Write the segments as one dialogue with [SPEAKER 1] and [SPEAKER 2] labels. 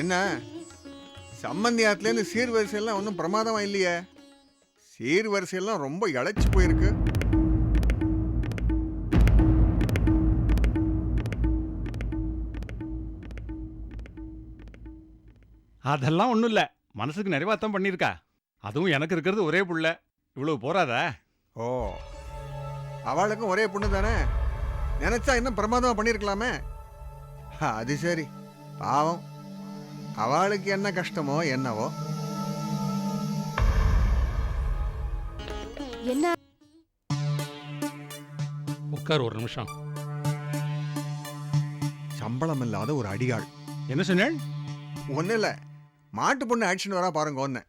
[SPEAKER 1] என்ன சம்பந்தியாத்துலேருந்து சீர்வரிசையெல்லாம் ஒன்றும் பிரமாதமா இல்லையே? சீர்வரிசையெல்லாம் ரொம்ப இழைச்சி போயிருக்கு.
[SPEAKER 2] அதெல்லாம் ஒன்றும் இல்லை, மனசுக்கு நிறைவாத்தான் பண்ணியிருக்கா. அதுவும் எனக்கு இருக்கிறது ஒரே புள்ள, இவ்வளவு போறாதா?
[SPEAKER 1] ஓ, அவளுக்கும் ஒரே பொண்ணு தானே, நினைச்சா இன்னும் பிரமாதமா பண்ணியிருக்கலாமே. அது சரி, பாவம், அவளுக்கு என்ன கஷ்டமோ என்னவோ.
[SPEAKER 3] என்ன?
[SPEAKER 4] உட்கார் ஒரு நிமிஷம்.
[SPEAKER 1] சம்பளம் இல்லாத ஒரு அடியாள்.
[SPEAKER 2] என்ன சொன்னேன்?
[SPEAKER 1] ஒன்றும் இல்லை, மாட்டு பொண்ணு ஆக்ஷன் வரா பாருங்க ஒன்று.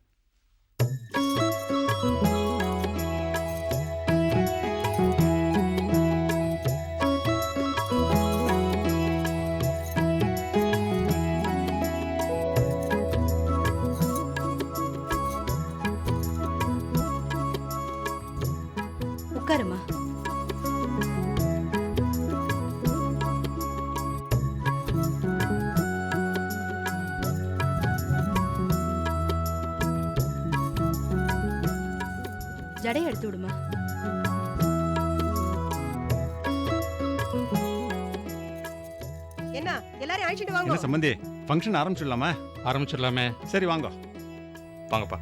[SPEAKER 3] உட்காருமா. ஜடை எடுத்து விடுமா.
[SPEAKER 5] என்ன எல்லாரும் அழைச்சிட்டு வாங்க.
[SPEAKER 2] என்ன சம்பந்தி, ஃபங்க்ஷன் ஆரம்பிச்சிடலாமா?
[SPEAKER 4] ஆரம்பிச்சிடலாமே.
[SPEAKER 2] சரி வாங்க.
[SPEAKER 4] வாங்கப்பா.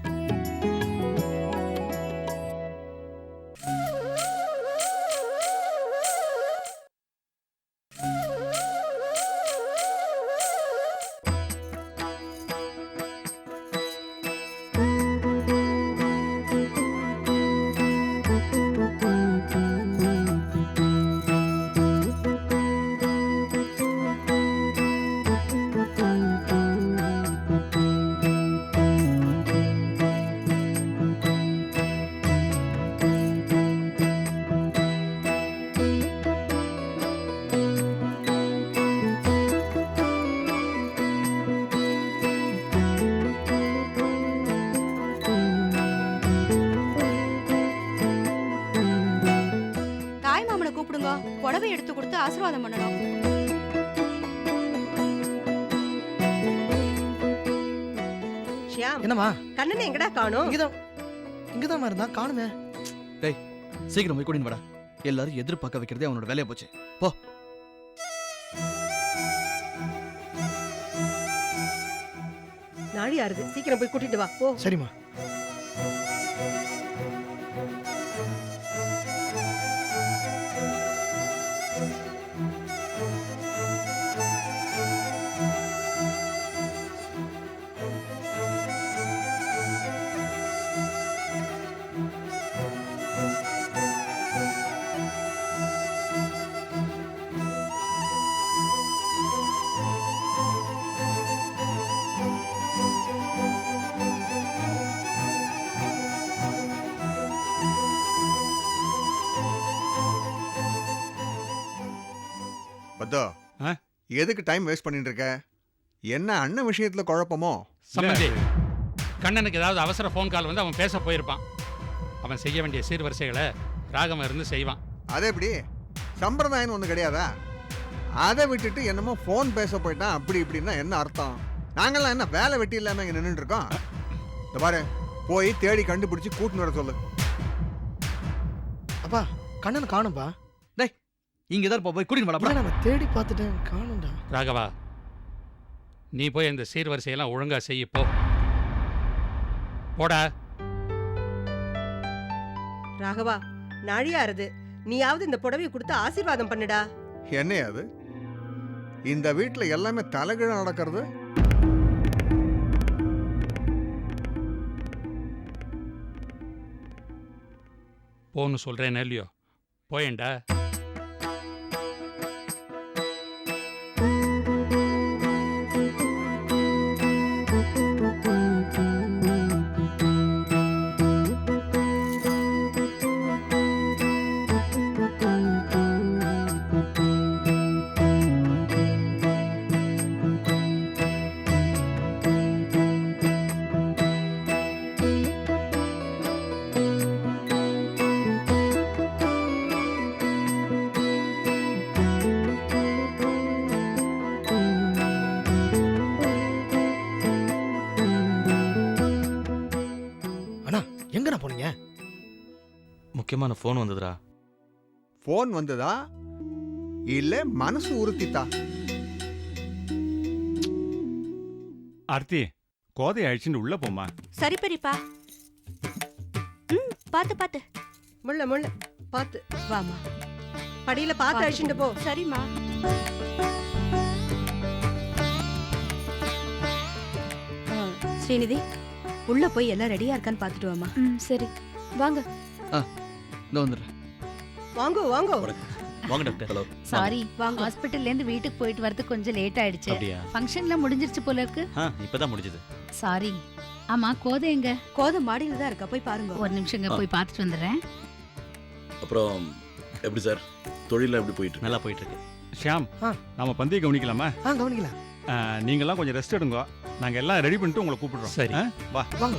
[SPEAKER 3] கூப்பிடுங்க, புடவை எடுத்து கொடுத்து ஆசீர்வாதம் பண்ணணும்.
[SPEAKER 5] ஷியாம்,
[SPEAKER 6] என்னம்மா?
[SPEAKER 5] கண்ணனை எங்கடா காணோம்?
[SPEAKER 6] இங்கதான் இருந்தா காணுமே. டேய், சீக்கிரம் போய் கூட்டின்னு வாடா. எல்லாரும் எதிர்பார்க்க வைக்கிறதே அவனோட வேலையா போச்சு. போ.
[SPEAKER 5] நாழி ஆறுது, சீக்கிரம் போய் கூட்டிட்டு வா. போ.
[SPEAKER 6] சரிம்மா.
[SPEAKER 1] பத்தோ, எதுக்கு டைம் வேஸ்ட் பண்ணிட்டு இருக்க? என்ன அண்ணன் விஷயத்துல குழப்பமோ?
[SPEAKER 4] சம்பந்தி, கண்ணனுக்கு ஏதாவது அவசர ஃபோன் கால் வந்து அவன் பேச போயிருப்பான். அவன் செய்ய வேண்டிய சீர்வரிசைகளை ராகவன் இருந்து செய்வான்.
[SPEAKER 1] அதே எப்படி? சம்பிரதாயம் ஒண்ணு கிடையாதா? அதை விட்டுட்டு என்னமோ போன் பேச போயிட்டான் அப்படி இப்படின்னா என்ன அர்த்தம்? நாங்கெல்லாம் என்ன வேலை வெட்டி இல்லாம இங்க நின்றுட்டு இருக்கோம்? இந்த பாரு, போய் தேடி கண்டுபிடிச்சு கூட்டின்னு வர சொல்லு.
[SPEAKER 6] அப்பா, கண்ணன் காணும்பா. டேய், இங்க தான் போய் கூட்டின்னு வாடா. நான் தேடி பார்த்துட்டேன், காணும்டா.
[SPEAKER 4] ராகவா, நீ போய் இந்த சீர்வரிசையெல்லாம் ஒழுங்கா செய்ய போ. போடா.
[SPEAKER 5] ராகவா, நாழி ஆறுது, நீயாவது இந்த புடவையை கொடுத்து ஆசீர்வாதம் பண்ணுடா.
[SPEAKER 1] என்னையா அது? இந்த வீட்டுல எல்லாமே தலைகீழ நடக்கிறது.
[SPEAKER 4] போன்னு சொல்றேன் இல்லையோ, போயேன்டா.
[SPEAKER 7] முக்கியமான ஃபோன் வந்ததுடா.
[SPEAKER 1] ஃபோன் வந்ததா இல்ல மனசு உறுத்தித்தா?
[SPEAKER 2] ஆர்த்தி கோதையை அழிச்சுட்டு உள்ள போமா.
[SPEAKER 3] சரி பெரியப்பா. பாத்து பாத்து
[SPEAKER 5] முள்ள முள்ள பாத்து
[SPEAKER 3] வாமா.
[SPEAKER 5] படியில பாத்து அழிச்சுட்டு போ.
[SPEAKER 3] சரிம்மா. ஸ்ரீநிதி உள்ள போய் எல்லாம் ரெடியா இருக்கான்னு பாத்துட்டு வாமா.
[SPEAKER 8] சரி வாங்க.
[SPEAKER 6] இந்த வந்துடுறேன்.
[SPEAKER 5] வாங்கோ வாங்கோ.
[SPEAKER 7] வாங்க டாக்டர். ஹலோ.
[SPEAKER 9] சாரி,
[SPEAKER 3] வாங்க.
[SPEAKER 9] ஹாஸ்பிட்டல்ல இருந்து வீட்டுக்கு போயிட்டு வரது கொஞ்சம் லேட் ஆயிடுச்சு.
[SPEAKER 7] அப்படியா?
[SPEAKER 9] ஃபங்க்ஷன்லாம் முடிஞ்சிருச்சு போல இருக்கு.
[SPEAKER 7] இப்பதான் முடிஞ்சது.
[SPEAKER 9] சாரி. ஆமா, கோதை எங்க?
[SPEAKER 3] கோதை மாடியில தான் இருக்கா, போய் பாருங்க.
[SPEAKER 9] ஒரு நிமிஷங்க, போய் பார்த்துட்டு வந்துடுறேன்.
[SPEAKER 10] அப்புறம் எப்படி சார் தொழில எப்படி போயிட்டு இருக்கு?
[SPEAKER 7] நல்லா போயிட்டு இருக்கு.
[SPEAKER 2] ஷியாம், நாம பந்தியை கவனிக்கலாமா?
[SPEAKER 6] கவனிக்கலாம்.
[SPEAKER 2] நீங்கெல்லாம் கொஞ்சம் ரெஸ்ட் எடுங்க. நாங்க எல்லாம் ரெடி பண்ணிட்டு உங்களை கூப்பிடுறோம்.
[SPEAKER 4] சரி.
[SPEAKER 2] வா
[SPEAKER 6] வாங்க.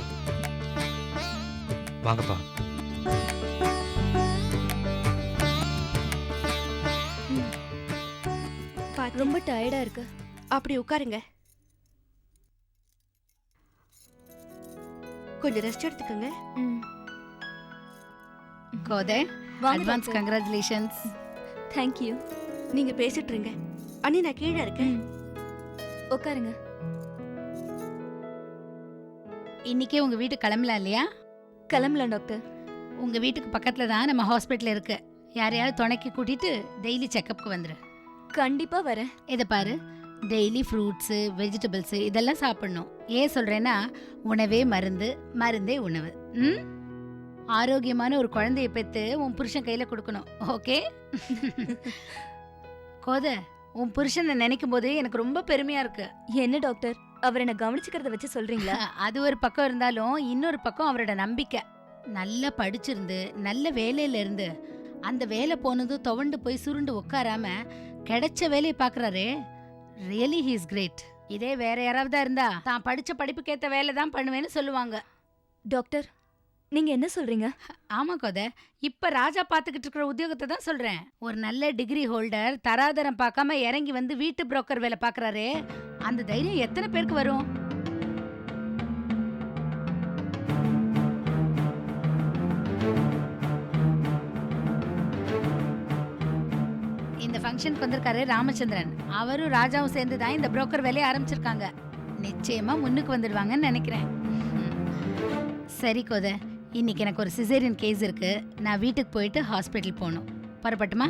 [SPEAKER 7] வாங்கப்பா.
[SPEAKER 8] ரொம்ப டயர்டா இருக்கு.
[SPEAKER 3] அப்படி உட்காருங்க. கொஞ்சம் ரெஸ்ட் எடுத்துக்கங்க.
[SPEAKER 9] கோதை,
[SPEAKER 8] வாங்க
[SPEAKER 9] advance
[SPEAKER 8] doctor.
[SPEAKER 9] Congratulations.
[SPEAKER 8] Thank you.
[SPEAKER 3] நீங்க பேசிட்டு இருங்க. அண்ணி நான் கீழே இருக்கேன்.
[SPEAKER 8] உட்காருங்க.
[SPEAKER 9] இன்னைக்கே உங்க வீட்டுக்கு கிளம்பலாம் இல்லையா?
[SPEAKER 8] கிளம்பலாம் டாக்டர்.
[SPEAKER 9] உங்க வீட்டுக்கு பக்கத்துல தான் நம்ம ஹாஸ்பிட்டல் இருக்கு. யாரையாவது துணைக்கு கூட்டிட்டு டெய்லி செக்கப்புக்கு வந்துரு.
[SPEAKER 8] கண்டிப்பா வரேன்.
[SPEAKER 9] இதை பாரு, டெய்லி ஃப்ரூட்ஸு வெஜிடபிள்ஸு இதெல்லாம் சாப்பிடணும். ஏன் சொல்கிறேன்னா, உணவே மருந்து, மருந்தே உணவு. ஆரோக்கியமான ஒரு குழந்தைய பெற்று உன் புருஷன் கையில் கொடுக்கணும். ஓகே? கோதை, உன் புருஷனை நினைக்கும் போது எனக்கு ரொம்ப பெருமையாக இருக்கு.
[SPEAKER 8] என்ன டாக்டர், அவர் என்ன கவனிச்சுக்கிறத வச்சு சொல்றீங்களா?
[SPEAKER 9] அது ஒரு பக்கம் இருந்தாலும் இன்னொரு பக்கம் அவரோட நம்பிக்கை. நல்லா படிச்சிருந்து நல்ல வேலையில இருந்து அந்த வேலை போனதும் துவண்டு போய் சுருண்டு உட்காராம கிடைச்ச வேலையை பார்க்குறாரே, ரியலி ஹி இஸ் கிரேட். இதே வேற யாராவதா இருந்தா தான் படிச்ச படிப்புக்கேற்ற வேலை தான் பண்ணுவேன்னு சொல்லுவாங்க.
[SPEAKER 8] டாக்டர், நீங்க என்ன சொல்றீங்க?
[SPEAKER 9] ஆமா கோதை, இப்ப ராஜா பார்த்துக்கிட்டு இருக்கிற உத்தியோகத்தை தான் சொல்றேன். ஒரு நல்ல டிகிரி ஹோல்டர் தராதரம் பார்க்காம இறங்கி வந்து வீட்டு புரோக்கர் வேலை பார்க்கறாரே, அந்த தைரியம் எத்தனை பேருக்கு வரும்? இந்த ஃபங்க்ஷனுக்கு வந்திருக்காரு ராமச்சந்திரன். அவரும் ராஜாவும் சேர்ந்து தான் இந்த புரோக்கர் வேலையை ஆரம்பிச்சிருக்காங்க. நிச்சயமா முன்னுக்கு வந்துடுவாங்கன்னு நினைக்கிறேன். சரி கோதை, இன்னைக்கு எனக்கு ஒரு சிசேரியன் கேஸ் இருக்கு. நான் வீட்டுக்கு போயிட்டு ஹாஸ்பிட்டல் போகணும். புறப்பட்டுமா?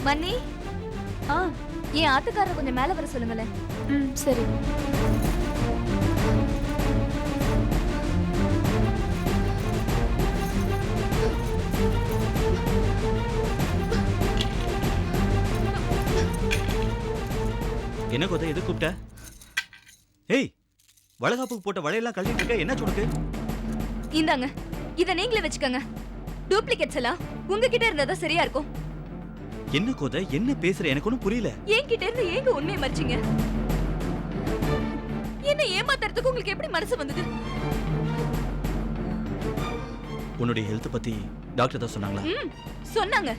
[SPEAKER 8] மன்னி, என் ஆத்துக்காரரை கொஞ்சம் மேல வர சொல்லுங்களேன். சரி.
[SPEAKER 7] என்ன கோதை, எது கூப்பிட்ட? ஏய், வளகாப்புக்கு போட்ட வளையெல்லாம் கழட்டிட்டு இருக்க, என்ன உனக்கு?
[SPEAKER 8] இந்தாங்க, இத நீங்களே வச்சுக்கோங்க. டூப்ளிகேட்ஸ் எல்லாம் உங்ககிட்ட இருந்தா சரியா இருக்கும்.
[SPEAKER 7] என்ன கோதை, என்ன பேசுற? எனக்கு ஒன்றும் புரியல.
[SPEAKER 8] என்கிட்ட இருந்து ஏங்க உண்மையை மறைச்சீங்க? என்ன ஏமாத்துறதுக்கு உங்களுக்கு எப்படி மனசு வந்தது?
[SPEAKER 7] உன்னுடைய ஹெல்த் பத்தி டாக்டர் தான் சொன்னாங்களா?
[SPEAKER 8] சொன்னாங்க.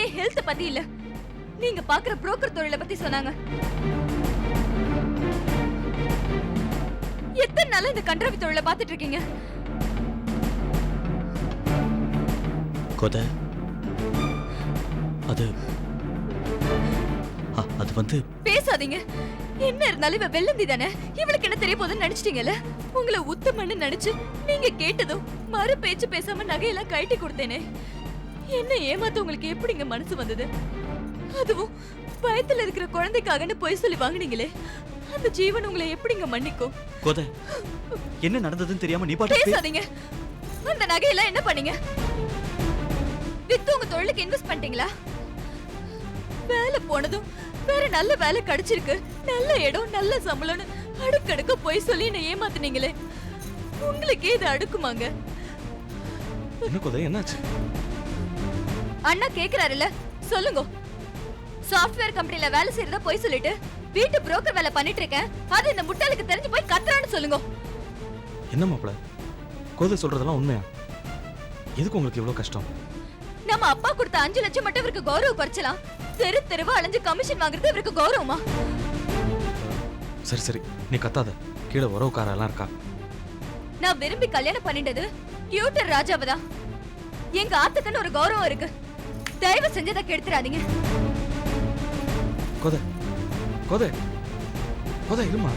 [SPEAKER 8] என் ஹெல்த் பத்தி இல்ல, நீங்க பாக்குற புரோக்கர் தொழிலை பத்தி சொன்னாங்க. எத்தனை நாளா இந்த கண்ட்ரவி தொழிலை பார்த்துட்டு இருக்கீங்க?
[SPEAKER 7] கோதை, அது வந்து
[SPEAKER 8] பேசாதீங்க. என்ன இருந்தாலும் இவ வெள்ளந்தி தானே, இவளுக்கு என்ன தெரிய போதுன்னு நினைச்சிட்டீங்கல்ல? உங்களை உத்தமன்னு நினைச்சு நீங்க கேட்டதும் மறு பேச்சு பேசாம நகையெல்லாம் கழட்டி கொடுத்தேனே, என்ன ஏமாத்த உங்களுக்கு எப்படிங்க மனசு வந்தது? அதுவும் பயத்துல இருக்கிற குழந்தைக்காகன்னு பொய் சொல்லி வாங்குனீங்களே, அந்த ஜீவன் உங்களை எப்படிங்க மன்னிக்கும்?
[SPEAKER 7] கோதை, என்ன நடந்ததுன்னு தெரியாம நீ பாட்டு
[SPEAKER 8] பேசாதீங்க. அந்த நகையெல்லாம் என்ன பண்ணீங்க? வித்து உங்க தொழிலுக்கு இன்வெஸ்ட் பண்ணிட்டீங்களா? வேலை போனதும் வேற நல்ல வேலை கிடைச்சிருக்கு, நல்ல இடம், நல்ல சம்பளம்னு அடுக்கடுக்க போய் சொல்லி என்ன ஏமாத்துனீங்களே, உங்களுக்கே இது அடுக்குமாங்க?
[SPEAKER 7] என்ன கோதை, என்னாச்சு?
[SPEAKER 8] அண்ணா கேக்குறாருல்ல, சொல்லுங்க. சாஃப்ட்வேர் கம்பெனில வேலை செய்யறதா போய் சொல்லிட்டு வீட்டு புரோக்கர் வேலை பண்ணிட்டு இருக்கேன், அது இந்த முட்டாளுக்கு தெரிஞ்சு போய் கத்துறான்னு சொல்லுங்க.
[SPEAKER 7] என்ன மாப்பிள, கோதை சொல்றதெல்லாம் உண்மையா?
[SPEAKER 6] எதுக்கு உங்களுக்கு இவ்வளவு கஷ்டம்?
[SPEAKER 8] நம்ம அப்பா கொடுத்த 5 லட்சம் மட்டும் இவருக்கு கௌரவ குறைச்சலாம். தெரு தெருவா அலைஞ்சு கமிஷன் வாங்குறது இவருக்கு கௌரவமா?
[SPEAKER 6] சரி சரி, நீ கத்தாத. கீழே உறவுக்காரெல்லாம் இருக்கா.
[SPEAKER 8] நான் விரும்பி கல்யாணம் பண்ணிட்டது டியூட்டர் ராஜாவதான். எங்க ஆத்துக்குன்னு ஒரு கௌரவம் இருக்கு. தயவு செஞ்சதை கெடுத்துறாதீங்க.
[SPEAKER 6] கோதை கோதை கோதை, இருமா.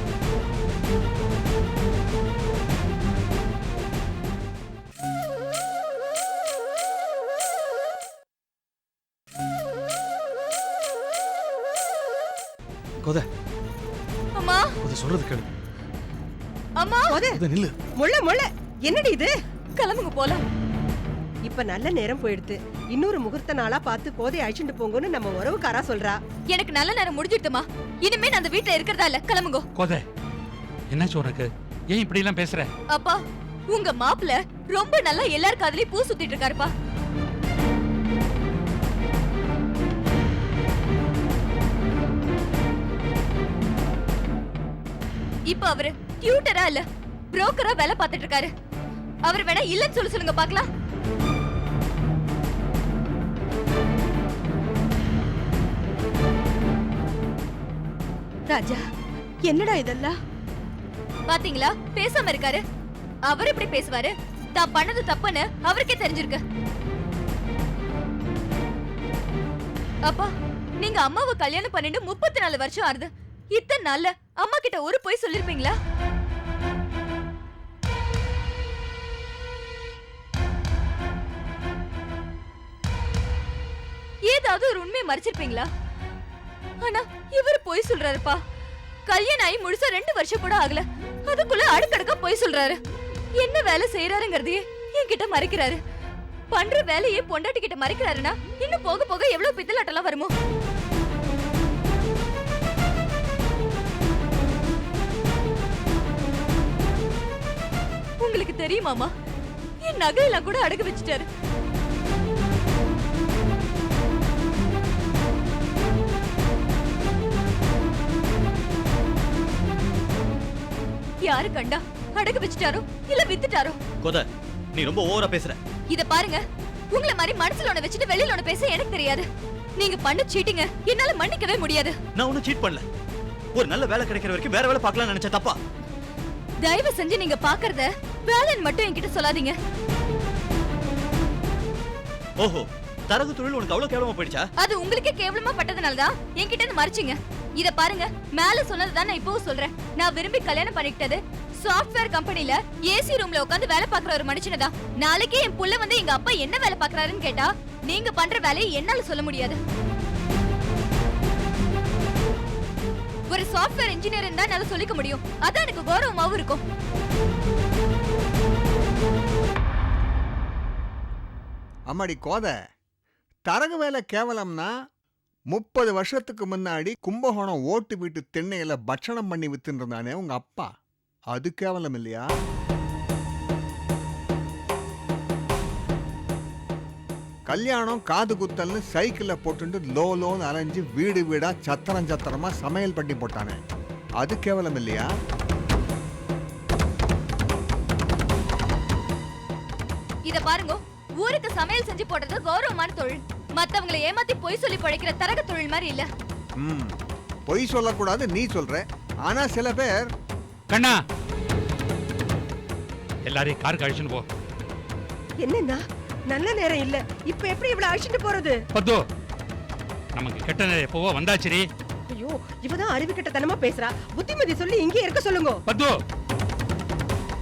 [SPEAKER 6] கோதை
[SPEAKER 8] அம்மா,
[SPEAKER 6] கோதை சொல்றது கேளு.
[SPEAKER 8] அம்மா,
[SPEAKER 5] கோதை,
[SPEAKER 6] கோதை நில்லு.
[SPEAKER 5] முள்ள என்னடி இது?
[SPEAKER 8] கிளம்புங்க போலாம்.
[SPEAKER 5] இப்ப நல்ல நேரம் போயிடுது. இன்னொரு முகூர்த்த நாளா பார்த்து கோதையை அழிச்சுட்டு போங்கன்னு நம்ம உறவுக்காரா சொல்றா.
[SPEAKER 8] எனக்கு நல்ல நேரம் முடிஞ்சிடுமா? இனிமே நான் அந்த வீட்ல இருக்கிறதா இல்ல. கிளம்புங்க.
[SPEAKER 4] கோதை, என்னாச்சு உனக்கு? ஏன் இப்படி எல்லாம் பேசுற?
[SPEAKER 8] அப்பா, உங்க மாப்பிள்ள ரொம்ப நல்லா எல்லார் காதுலயும் பூ சுத்திட்டு இருக்காருப்பா. இப்ப அவரு டியூட்டரா இல்ல புரோக்கரா வேலை பார்த்துட்டு இருக்காரு. அவர் வேணா இல்லன்னு சொல்லுங்க பாக்கலாம். ராஜா, என்னடா இதெல்லாம்? பாத்தீங்களா, பேசாம இருக்காரு. அவர் எப்படி பேசுவாரு? தான் பண்ணது தப்புன்னு அவருக்கே தெரிஞ்சிருக்கு. அப்பா, நீங்க அம்மாவை கல்யாணம் பண்ணிட்டு 34 வருஷம் ஆறுது. இத்தனை நாள்ல அம்மா கிட்ட ஒரு பொய் சொல்லிருப்பீங்களா? ஏதாவது ஒரு உண்மையை மறைச்சிருப்பீங்களா? ஆனா இவர் பொய் சொல்றாருப்பா. கல்யாணம் ஆகி முழுசா 2 வருஷம் கூட ஆகல. அதுக்குள்ள அடுக்கடுக்கா பொய் சொல்றாரு. என்ன வேலை செய்யறாருங்கிறதையே என்கிட்ட மறைக்கிறாரு. பண்ற வேலையே பொண்டாட்டி கிட்ட மறைக்கிறாருன்னா இன்னும் போக போக எவ்வளவு பித்தலாட்டெல்லாம் வருமோ? உங்களுக்கு தெரியுமாமா, என் நகையெல்லாம் கூட அடகு வச்சுட்டாரு. யாரு கண்டா அடகு வச்சுட்டாரோ இல்ல வித்துட்டாரோ?
[SPEAKER 7] கோதை, நீ ரொம்ப ஓவரா பேசுற.
[SPEAKER 8] இத பாருங்க, உங்களை மாதிரி மனசுல ஒண்ணு வச்சுட்டு வெளியில ஒண்ணு பேச எனக்கு தெரியாது. நீங்க பண்ண சீட்டிங்க என்னால மன்னிக்கவே முடியாது.
[SPEAKER 7] நான் ஒன்னும் சீட் பண்ணல. ஒரு நல்ல வேலை கிடைக்கிற வரைக்கும் வேற வேலை பார்க்கலாம்னு நினைச்ச தப்பா?
[SPEAKER 8] தயவு செஞ்சு நீங்க பாக்குறத வேலைன்னு மட்டும் என்கிட்ட சொல்லாதீங்க.
[SPEAKER 7] ஓஹோ, தரகு தொழில் உனக்கு அவ்வளவு கேவலமா போயிடுச்சா?
[SPEAKER 8] அது உங்களுக்கே கேவலமா பட்டதுனாலதான் என்கிட்ட இருந்து மறைச்சிங்க. இத பாருங்க, மேல சொன்னதுதான் நான் இப்பவும் சொல்றேன். நான் விரும்பி கல்யாணம் பண்ணிக்கிட்டது சாஃப்ட்வேர் கம்பெனில ஏசி ரூம்ல உட்கார்ந்து வேலை பார்க்குற ஒரு மனுஷனதான். நாளைக்கே என் புள்ள வந்து எங்க அப்பா என்ன வேலை பார்க்கறாருன்னு கேட்டா நீங்க பண்ற வேலையை என்னால சொல்ல முடியாது. ஒரு சாஃப்ட்வேர் இன்ஜினியர் தான் என்னால சொல்லிக்க முடியும். அதான் எனக்கு கௌரவமாவும் இருக்கும்.
[SPEAKER 1] அம்மாடி கோதை, தரகு வேலை கேவலம்னா 30 வருஷத்துக்கு முன்னாடி கும்பகோணம் ஓட்டு வீட்டு திண்ணையில பட்சணம் பண்ணி வித்துட்டு இருந்தானே உங்க அப்பா, அது கேவலம் இல்லையா? கல்யாணம் காது குத்தல்னு சைக்கிள போட்டு லோன்னு அலைஞ்சு வீடு வீடா சத்திரம் சத்திரமா சமையல் பண்ணி போட்டானே, அது கேவலம் இல்லையா?
[SPEAKER 8] இத பாருங்க, ஊருக்கு சமையல் செஞ்சு போடுறது கௌரவமான தொழில். மத்தவங்களை ஏமாத்தி பொய் சொல்லி பழைக்கிற தரக தொழில் மாதிரி இல்ல.
[SPEAKER 1] பொய் சொல்லக்கூடாது நீ சொல்ற, ஆனா சில பேர்.
[SPEAKER 4] கண்ணா, எல்லாரையும் காருக்கு அழிச்சுட்டு போ.
[SPEAKER 5] என்னன்னா நல்ல நேரம் இல்ல. இப்ப எப்படி இவ்வளவு அழிச்சுட்டு போறது?
[SPEAKER 4] பத்து, நமக்கு கெட்ட நேரம் எப்பவோ வந்தாச்சுரி.
[SPEAKER 5] ஐயோ, இவதான் அறிவு கெட்டத்தனமா பேசுறா. புத்திமதி சொல்லி இங்கே இருக்க சொல்லுங்க.
[SPEAKER 4] பத்து,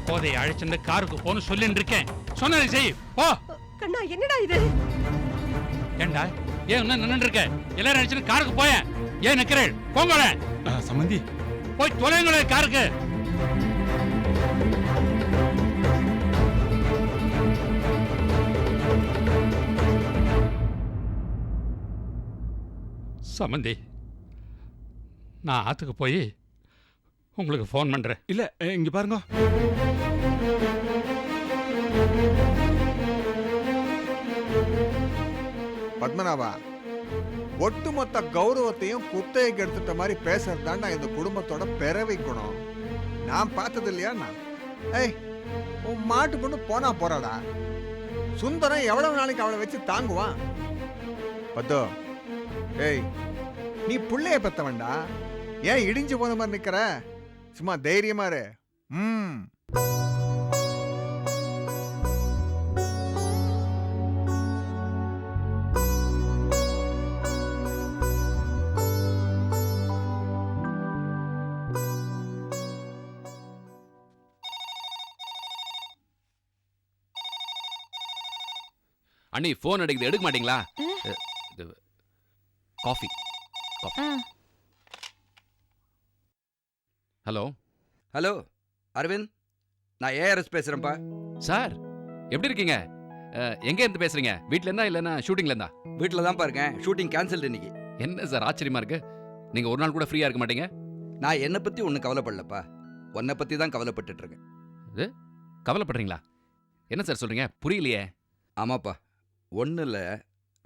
[SPEAKER 4] கோதையை அழிச்சுட்டு காருக்கு போன்னு சொல்லிட்டு இருக்கேன். சொன்னதை செய் போ.
[SPEAKER 5] கண்ணா, என்னடா இது?
[SPEAKER 4] ஏண்டா, ஏன் இன்னும் நின்னுட்டு இருக்க? எல்லாரும் அழிச்சுட்டு காருக்கு போய. ஏன் நிக்கிறேன்? போங்களே.
[SPEAKER 2] சம்பந்தி,
[SPEAKER 4] போய் தொலைங்களே காருக்கு. சம்பந்தி, நான் ஆத்துக்கு போய் உங்களுக்கு ஃபோன் பண்றேன்.
[SPEAKER 2] இல்ல இங்க பாருங்க.
[SPEAKER 1] பத்மநாபா, ஒட்டுமொத்த கௌரவத்தையும் குத்தைக்கு எடுத்துட்ட மாதிரி பேசுறதுதான்டா இந்த குடும்பத்தோட பிறவி குணம். நான் பார்த்தது இல்லையா? நான் ஏய், உன் மாட்டு பொண்ணு போனா போறாடா. சுந்தரம் எவ்வளவு நாளைக்கு அவளை வச்சு தாங்குவான்? பத்தோ, ஏய், நீ புள்ளைய பெத்தவன்டா, ஏன் இடிஞ்சு போன மாதிரி நிக்கிற? சும்மா தைரியமா இரு.
[SPEAKER 11] அண்ணி ஃபோன் அடிக்குது, எடுக்க மாட்டீங்களா? காஃபி. ஹலோ
[SPEAKER 12] ஹலோ அரவிந்த், நான் ஏஆர்எஸ் பேசுறேன்ப்பா.
[SPEAKER 11] சார், எப்படி இருக்கீங்க? எங்க இருந்து பேசுறீங்க? வீட்ல இருந்தா இல்லைன்னா ஷூட்டிங்ல இருந்தா?
[SPEAKER 12] வீட்டில் தான்ப்பா இருக்கேன். ஷூட்டிங் கேன்சல் இன்னைக்கு.
[SPEAKER 11] என்ன சார் ஆச்சரியமா இருக்கு, நீங்க ஒரு நாள் கூட ஃப்ரீயா இருக்க மாட்டீங்க?
[SPEAKER 12] நான் என்னை பற்றி ஒன்றும் கவலைப்படலப்பா, உன்னை பற்றி தான் கவலைப்பட்டுட்டு இருக்கேன்.
[SPEAKER 11] கவலைப்படுறீங்களா? என்ன சார் சொல்றீங்க, புரியலையே.
[SPEAKER 12] ஆமாப்பா, ஒன்றும் இல்லை,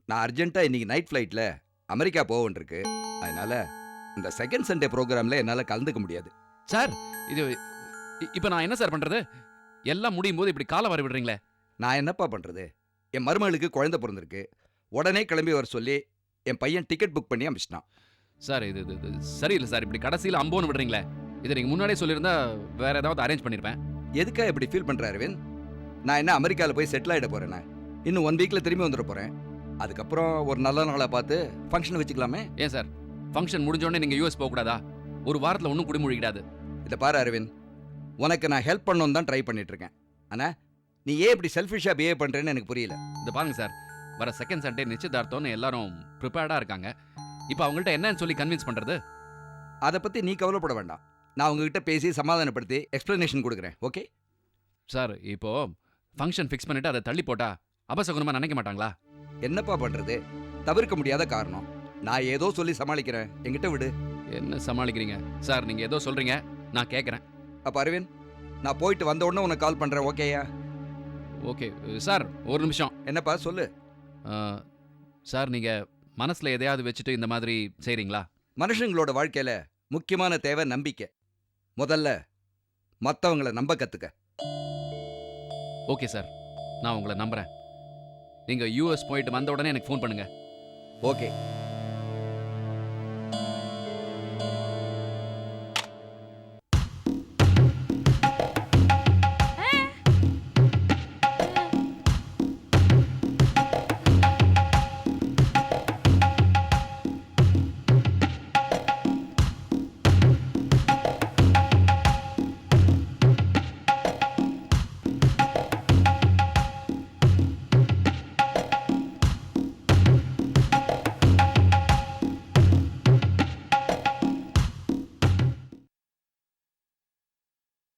[SPEAKER 12] நான் அர்ஜென்ட்டாக இன்னைக்கு நைட் ஃப்ளைட்டில் அமெரிக்கா போக வேண்டியிருக்கு. அதனால இந்த செகண்ட் சண்டே ப்ரோக்ராமில் என்னால் கலந்துக்க முடியாது.
[SPEAKER 11] சார், இது இப்போ நான் என்ன சார் பண்றது? எல்லாம் முடியும் போது இப்படி காலை வர விடுறீங்களே.
[SPEAKER 12] நான் என்னப்பா பண்ணுறது, என் மருமகளுக்கு குழந்தை பிறந்திருக்கு, உடனே கிளம்பி வர சொல்லி என் பையன் டிக்கெட் புக் பண்ணி அனுப்பிச்சிட்டான்.
[SPEAKER 11] சார், இது சரியில்லை சார், இப்படி கடைசியில் அம்போன்னு விடுறீங்களே. இதை நீங்கள் முன்னாடியே சொல்லியிருந்தா வேற ஏதாவது அரேஞ்ச் பண்ணியிருப்பேன்.
[SPEAKER 12] எதுக்காக இப்படி ஃபீல் பண்ணுற அரவிந்த்? நான் என்ன அமெரிக்காவில் போய் செட்டில் ஆகிட போகிறேன்னா? இன்னும் 1 வீக்கில் திரும்பி வந்துட போகிறேன். அதுக்கப்புறம் ஒரு நல்ல நாளை பார்த்து ஃபங்க்ஷன் வச்சுக்கலாமே.
[SPEAKER 11] ஏன் சார், ஃபங்க்ஷன் முடிஞ்சோடனே நீங்கள் யூஎஸ் போகக்கூடாதா? ஒரு வாரத்தில் ஒன்றும் குடிமொழிக்கிடாது.
[SPEAKER 12] இதை பாரு அரவிந்த், உனக்கு நான் ஹெல்ப் பண்ணணும்னு தான் ட்ரை பண்ணிட்டு இருக்கேன். ஆனால் நீ ஏன் இப்படி செல்ஃபிஷாக பிஹேவ் பண்ணுறேன்னு எனக்கு புரியல.
[SPEAKER 11] இதை பாருங்க சார், வர செகண்ட் சண்டே நிச்சயதார்த்தம்னு எல்லாரும் ப்ரிப்பேர்டாக இருக்காங்க. இப்போ அவங்கள்ட்ட என்னன்னு சொல்லி கன்வின்ஸ் பண்ணுறது?
[SPEAKER 12] அதை பற்றி நீ கவலைப்பட வேண்டாம், நான் உங்ககிட்ட பேசி சமாதானப்படுத்தி எக்ஸ்ப்ளனேஷன் கொடுக்குறேன். ஓகே
[SPEAKER 11] சார், இப்போ ஃபங்க்ஷன் ஃபிக்ஸ் பண்ணிட்டு அதை தள்ளி போட்டா அபசகுனமாக நினைக்க மாட்டாங்களா?
[SPEAKER 12] என்னப்பா பண்ணுறது, தவிர்க்க முடியாத காரணம். நான் ஏதோ சொல்லி சமாளிக்கிறேன், என்கிட்ட விடு.
[SPEAKER 11] என்ன சமாளிக்கிறீங்க சார்? நீங்கள் ஏதோ சொல்கிறீங்க, நான் கேட்குறேன்.
[SPEAKER 12] அப்போ அரவிந்த், நான் போயிட்டு வந்த உடனே உனக்கு கால் பண்ணுறேன். ஓகேயா?
[SPEAKER 11] ஓகே சார், ஒரு நிமிஷம்.
[SPEAKER 12] என்னப்பா சொல்லு.
[SPEAKER 11] சார், நீங்கள் மனசில் எதையாவது வச்சுட்டு இந்த மாதிரி செய்கிறீங்களா?
[SPEAKER 12] மனுஷங்களோட வாழ்க்கையில் முக்கியமான தேவை நம்பிக்கை. முதல்ல மற்றவங்கள நம்ப கற்றுக்க.
[SPEAKER 11] ஓகே சார், நான் உங்களை நம்புகிறேன். நீங்கள் யூஎஸ் போயிட்டு வந்த உடனே எனக்கு ஃபோன் பண்ணுங்கள்.
[SPEAKER 12] ஓகே.